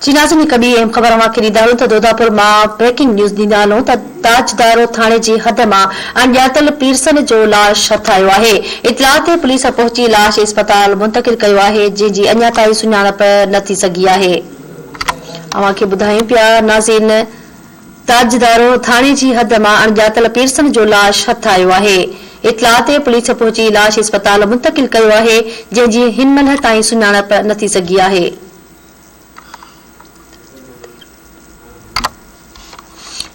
चीनाज़ में कभी अहम ख़बर मां ॾींदारूं त दोदापुर मां ब्रेकिंग न्यूज़ ॾींदारूं त ताजदारो थाणे जी हद मां अणॼातल पीरसन जो लाश हथ आयो आहे। इतलाह ते पुलिस पहुची लाश अस्पताल मुंतक़िल कयो आहे, जंहिंजी अञा ताईं सुञाणप न थी सघी आहे। अव्हां खे ॿुधायूं पिया नाज़रीन, ताजदारो थाणे जी हद मां अणॼातल पीरसन जो लाश हथ आयो आहे। इतलाह ते पुलिस पहुची लाश अस्पताल मुंतक़िल कयो आहे, जंहिंजी हिन महिल ताईं सुञाणप न थी सघी आहे।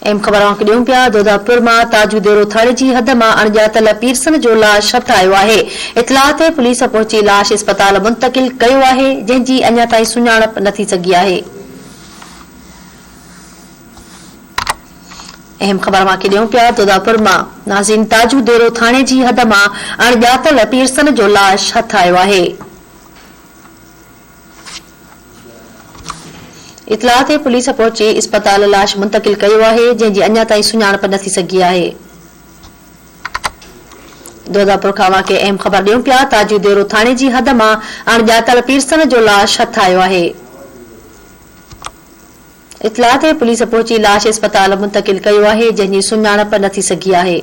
अहम ख़बर ॾियूं पिया दोदापुर मां ताजूदेरो थाणे जी हद मां अणॼातल पीरसन जो लाश हथ आयो आहे। इतलाह ते पुलिस पहुची लाश अस्पताल मुंतक़िल कयो आहे, जंहिंजी अञा ताईं सुञाणप न थी सघी आहे। अहम ख़बर ॾियूं पिया दोदापुर मां नाज़रीन ताजूदेरो थाणे जी हद मां अणॼातल पीरसन जो लाश हथ आयो आहे। इतलाह ते पुलिस पहुची अस्पताल लाश मुंतक़िल कयो आहे, जंहिंजी अञा ताईं सुञाणप न थी सघी आहे। दोदापुर खां अव्हां खे अहम ख़बर ॾियूं पिया ताजूदेरो थाणे जी हद मां अणॼातल पीरसन जो लाश हथ आयो आहे। इतलाह ते पुलिस पहुची लाश अस्पताल मुंतक़िल कयो आहे, जंहिंजी सुञाणप न थी सघी आहे।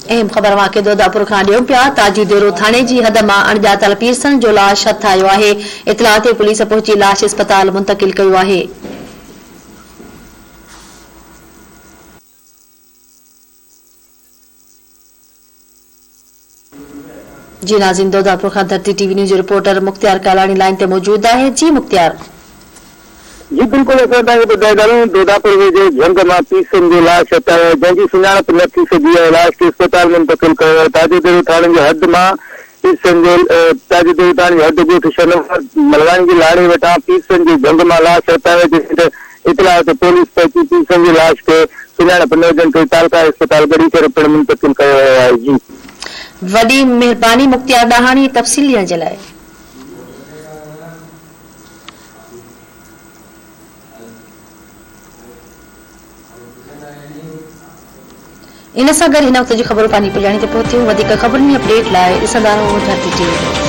अहम ख़बर वाके दोदापुर खां ॾियूं पिया ताजूदेरो थाणे जी हद मां अणॼातल पीरसन जो लाश हथ आयो आहे। इतलाह ते पुलिस पहुची लाश अस्पताल मुंतक़िल कयो आहे। जी नाज़रीन, Dodapur Khan Dharti TV news reporter Mukhtiar Kalani line ते मौजूद आहे। जी मुख्तियार। जी बिल्कुल दोदापुर जे झंग मां पीरसन जो लाश हथ आयो, जंहिंजी सुञाणप न थी सघी आहे। लाश खे अस्पताल मुंतक़िल कयो आहे। ताजूदेरो थाणे जी हद मां पीरसन जो ताजूदेरो थाणे जी हद ॻोठ शनवर मलवानी जी लाड़े वटां पीरसन जे झंग मां लाश हथ आयो, जंहिं इतलाह ते पुलिस पहुची पीरसन जी लाश खे सुञाणप न हुजण करे तालका अस्पताल गढ़ी करे पिणु मुंतक़िल कयो वियो आहे। जी वॾी महिरबानी मुख्तियार ॾाहाणी तफ़सील ॾियण जे लाइ। इन सां गॾु हिन वक़्त जी ख़बरूं पंहिंजी पुॼाणी ते पहुतियूं। वधीक ख़बरुनि अपडेट लाइ ॾिसंदा रहो धरती टीवी।